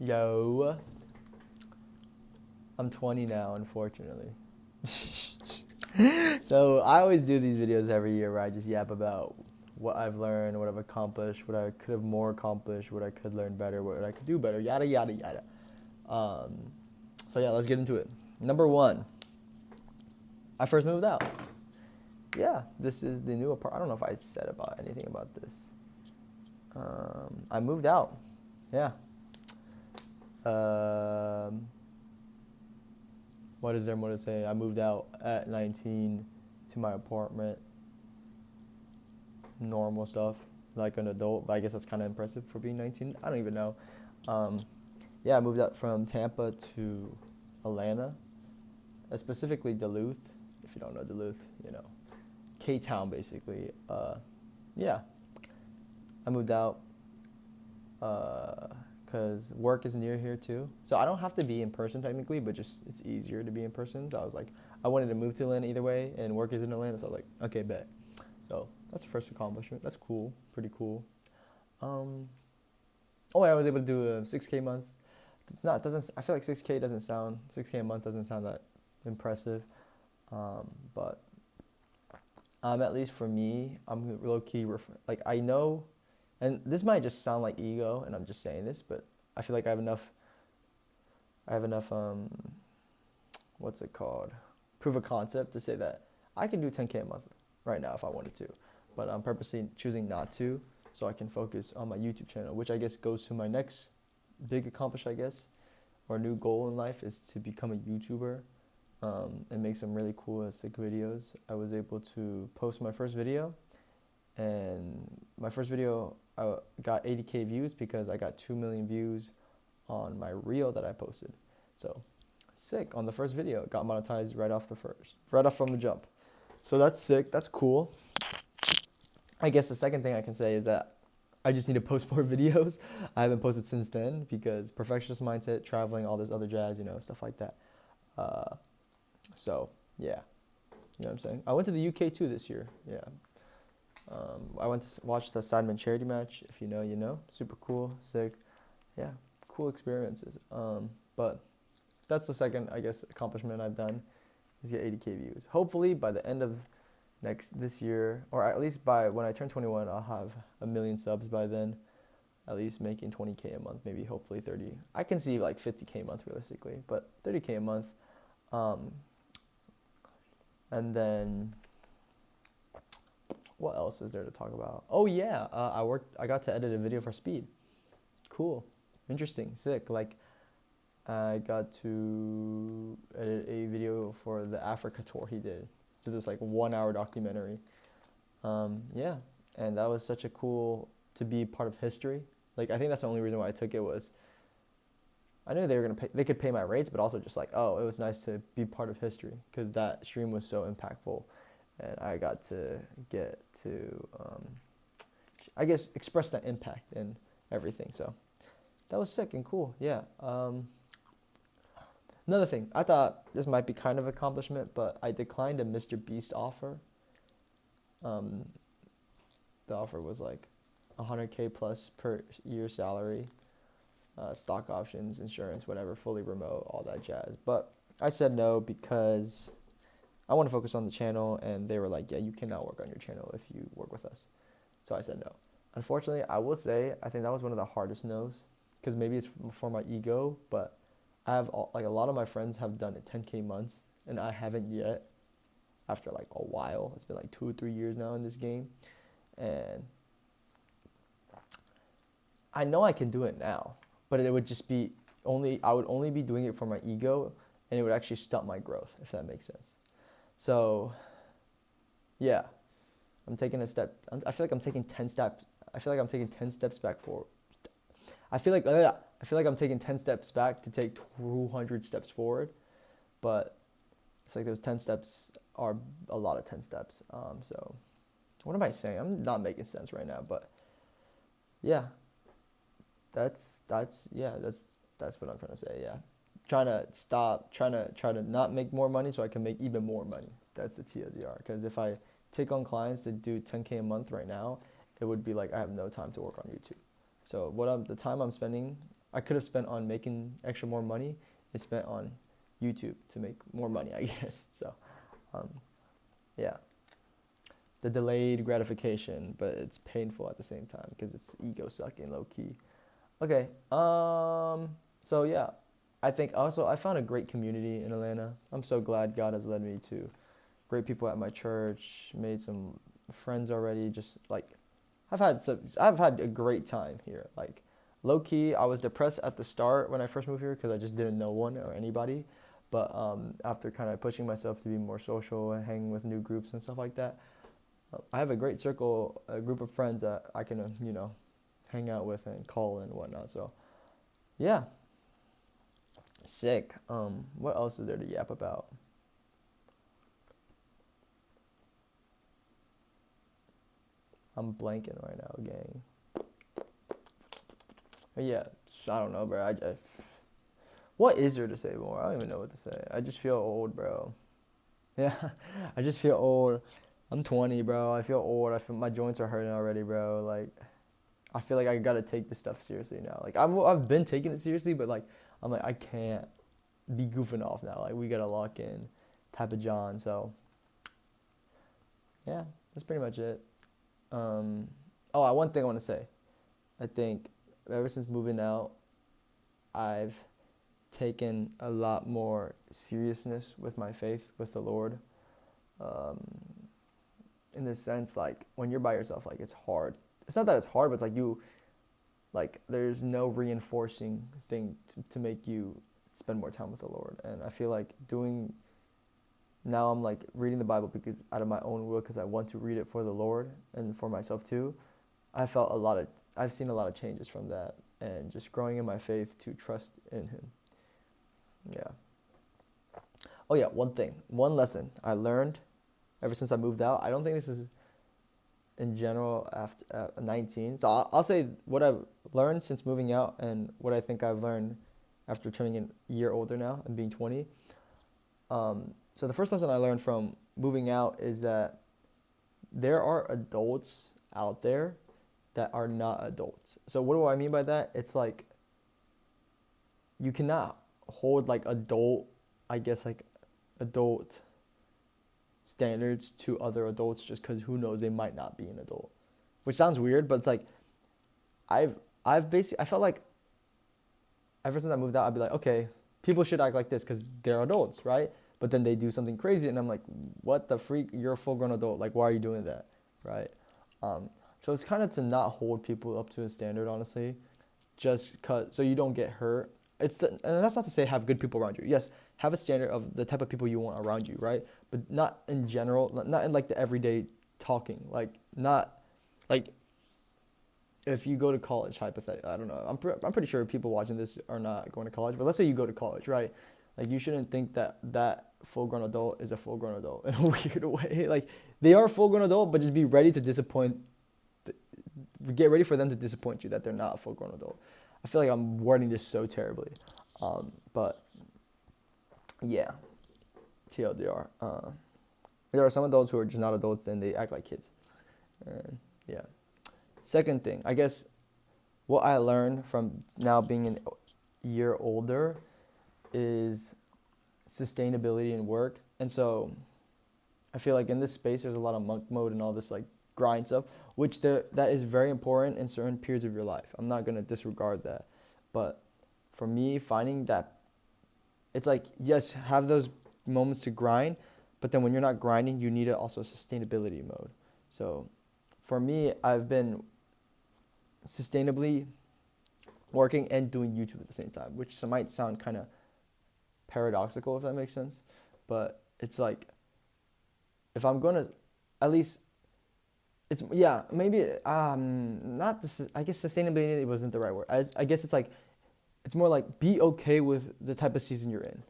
Yo, I'm 20 now, unfortunately. So I always do these videos every year where I just yap about what I've learned, what I've accomplished, what I could have more accomplished, what I could learn better, what I could do better, yada yada yada. Um, so yeah, let's get into it. Number one, I first moved out. Yeah, this is the new apartment. I don't know if I said about anything about this. I moved out. Yeah. Um, what is there more to say? I moved out at 19 to my apartment. Normal stuff, like an adult, but I guess that's kind of impressive for being 19. I don't even know. Um, yeah, I moved out from Tampa to Atlanta, specifically Duluth. If you don't know Duluth, you know, K-Town basically. Yeah, I moved out because work is near here too. So I don't have to be in person technically, but just it's easier to be in person. So I was like, I wanted to move to Atlanta either way, and work is in Atlanta, so I was like, okay, bet. So that's the first accomplishment. That's cool, pretty cool. Um, oh, I was able to do a 6K month. It's not, doesn't, I feel like 6K a month doesn't sound that impressive. But at least for me, I'm low key, like I know, and this might just sound like ego, and I'm just saying this, but I feel like I have enough, what's it called? Proof of concept to say that I can do 10K a month right now if I wanted to. But I'm purposely choosing not to so I can focus on my YouTube channel, which I guess goes to my next big accomplishment, I guess, or new goal in life is to become a YouTuber and make some really cool and sick videos. I was able to post my first video, and my first video I got 80K views because I got 2 million views on my reel that I posted. So sick on the first video. It got monetized right off from the jump. So that's sick. That's cool. I guess the second thing I can say is that I just need to post more videos. I haven't posted since then because perfectionist mindset, traveling, all this other jazz, you know, stuff like that. Uh, so yeah, you know what I'm saying. I went to the UK too this year. Yeah, I went to watch the Sidemen charity match. If you know, you know. Super cool, sick. Yeah, cool experiences. But that's the second, I guess, accomplishment I've done is get 80K views. Hopefully by the end of this year, or at least by when I turn 21, I'll have 1 million subs by then. At least making 20K a month, maybe hopefully 30. I can see like 50K a month realistically, but 30K a month. And then what else is there to talk about? Oh yeah, I got to edit a video for Speed. Cool, interesting, sick. Like I got to edit a video for the Africa tour he did. So this like 1 hour documentary. Yeah, and that was such a cool to be part of history. Like I think that's the only reason why I took it was I knew they could pay my rates, but also just like, oh, it was nice to be part of history because that stream was so impactful, and I got to get to, I guess, express that impact and everything. So that was sick and cool. Yeah. Another thing, I thought this might be kind of accomplishment, but I declined a Mr. Beast offer. The offer was like 100K plus per year salary, stock options, insurance, whatever, fully remote, all that jazz. But I said no because I want to focus on the channel, and they were like, yeah, you cannot work on your channel if you work with us. So I said no. Unfortunately, I will say I think that was one of the hardest no's because maybe it's for my ego, but I have like a lot of my friends have done it 10K months, and I haven't yet. After like a while, it's been like 2 or 3 years now in this game, and I know I can do it now, but it would just be I would only be doing it for my ego, and it would actually stop my growth, if that makes sense. So, yeah, I'm taking a step. I feel like I'm taking 10 steps. I feel like I'm taking 10 steps back forward. I feel like I'm taking 10 steps back to take 200 steps forward, but it's like those 10 steps are a lot of 10 steps. So what am I saying? I'm not making sense right now, but yeah, that's what I'm trying to say. Yeah, trying to not make more money so I can make even more money. That's the TLDR. Because if I take on clients to do 10K a month right now, it would be like I have no time to work on YouTube. So the time I'm spending I could have spent on making extra more money and spent on YouTube to make more money, I guess. So, um, yeah, the delayed gratification, but it's painful at the same time because it's ego sucking, low key. Okay. So yeah, I think also I found a great community in Atlanta. I'm so glad God has led me to great people at my church. Made some friends already. Just like I've had a great time here. Like low key, I was depressed at the start when I first moved here because I just didn't know one or anybody. But after kind of pushing myself to be more social and hanging with new groups and stuff like that, I have a great circle, a group of friends that I can, hang out with and call and whatnot. So, yeah, sick. What else is there to yap about? I'm blanking right now, gang. But yeah, I don't know, bro. What is there to say more? I don't even know what to say. I just feel old, bro. Yeah, I just feel old. I'm 20, bro. I feel old. I feel my joints are hurting already, bro. Like, I feel like I gotta take this stuff seriously now. Like, I've been taking it seriously, but like, I'm like, I can't be goofing off now. Like, we gotta lock in, type of John. So, yeah, that's pretty much it. One thing I want to say. I think ever since moving out, I've taken a lot more seriousness with my faith with the Lord. Um, in the sense, like, when you're by yourself, like, it's hard. It's not that it's hard, but it's like there's no reinforcing thing to make you spend more time with the Lord. And I feel like now I'm like reading the Bible because out of my own will, because I want to read it for the Lord and for myself too. I've seen a lot of changes from that and just growing in my faith to trust in Him. Yeah. Oh yeah, one lesson I learned ever since I moved out. I don't think this is in general after 19. So I'll say what I've learned since moving out and what I think I've learned after turning a year older now and being 20. So the first lesson I learned from moving out is that there are adults out there that are not adults. So what do I mean by that? It's like you cannot hold like adult standards to other adults just because who knows, they might not be an adult, which sounds weird, but it's like I felt like ever since I moved out, I'd be like, okay, people should act like this because they're adults, right? But then they do something crazy and I'm like, what the freak, you're a full grown adult, like why are you doing that, right? So it's kind of to not hold people up to a standard, honestly, just so you don't get hurt. And that's not to say have good people around you. Yes, have a standard of the type of people you want around you, right? But not in general, not in like the everyday talking. Like not like if you go to college, hypothetically, I don't know. I'm pretty sure people watching this are not going to college, but let's say you go to college, right? Like you shouldn't think that full-grown adult is a full-grown adult in a weird way. Like they are a full-grown adult, but just be ready to disappoint. Get ready for them to disappoint you that they're not a full-grown adult. I feel like I'm wording this so terribly, but yeah, TLDR. There are some adults who are just not adults and they act like kids. And yeah. Second thing, I guess what I learned from now being a year older is sustainability in work. And so I feel like in this space, there's a lot of monk mode and all this like grind stuff, which that is very important in certain periods of your life. I'm not going to disregard that. But for me, finding that it's like, yes, have those moments to grind, but then when you're not grinding, you need also sustainability mode. So for me, I've been sustainably working and doing YouTube at the same time, which might sound kind of paradoxical, if that makes sense. But it's like, if I'm going to, at least, it's, yeah, maybe, not this, I guess sustainability wasn't the right word. I guess it's like, it's more like be okay with the type of season you're in,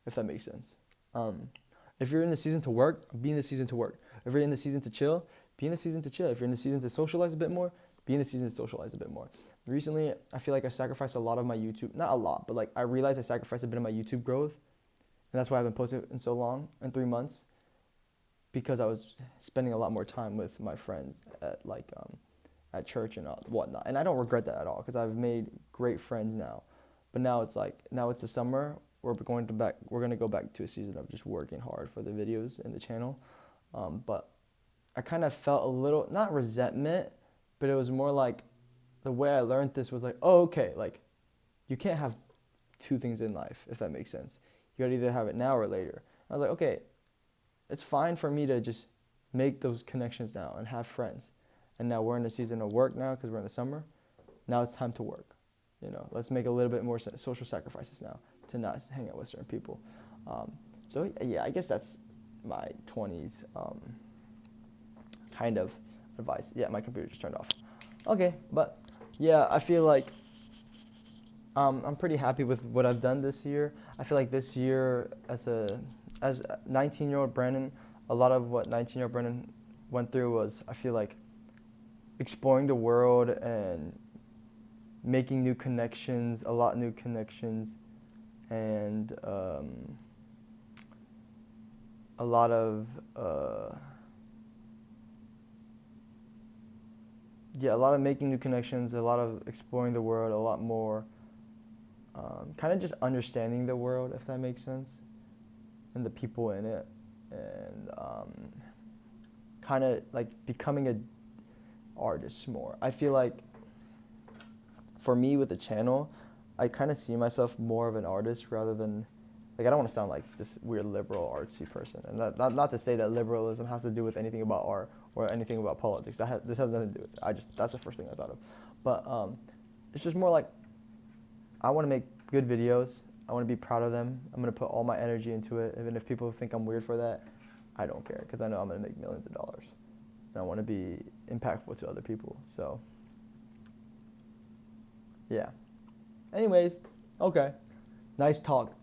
if that makes sense. If you're in the season to work, be in the season to work. If you're in the season to chill, be in the season to chill. If you're in the season to socialize a bit more, be in the season to socialize a bit more. Recently, I feel like I sacrificed a lot of my YouTube, not a lot, but like I realized I sacrificed a bit of my YouTube growth. And that's why I haven't posted in so long, in 3 months, because I was spending a lot more time with my friends at like at church and whatnot. And I don't regret that at all because I've made great friends now. But now it's like, now it's the summer. We're going to go back to a season of just working hard for the videos and the channel. But I kind of felt a little, not resentment, but it was more like the way I learned this was like, oh, okay, like you can't have two things in life, if that makes sense. You gotta either have it now or later. I was like, okay, it's fine for me to just make those connections now and have friends. And now we're in the season of work now because we're in the summer. Now it's time to work. You know, let's make a little bit more social sacrifices now to not hang out with certain people. So yeah, I guess that's my 20s kind of advice. Yeah, my computer just turned off. Okay, but yeah, I feel like I'm pretty happy with what I've done this year. I feel like this year, as 19-year-old Brandon, a lot of what 19-year-old Brandon went through was, I feel like, exploring the world and making new connections, a lot of new connections, and a lot of making new connections, a lot of exploring the world, a lot more kind of just understanding the world, if that makes sense, and the people in it, and kind of like becoming a artist more. I feel like for me with the channel, I kind of see myself more of an artist rather than, like, I don't want to sound like this weird liberal artsy person, and not to say that liberalism has to do with anything about art or anything about politics. This has nothing to do with it. That's the first thing I thought of. But it's just more like I want to make good videos. I want to be proud of them. I'm going to put all my energy into it. Even if people think I'm weird for that, I don't care because I know I'm going to make millions of dollars. And I want to be impactful to other people. So, yeah. Anyways, okay. Nice talk.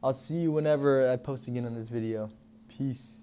I'll see you whenever I post again on this video. Peace.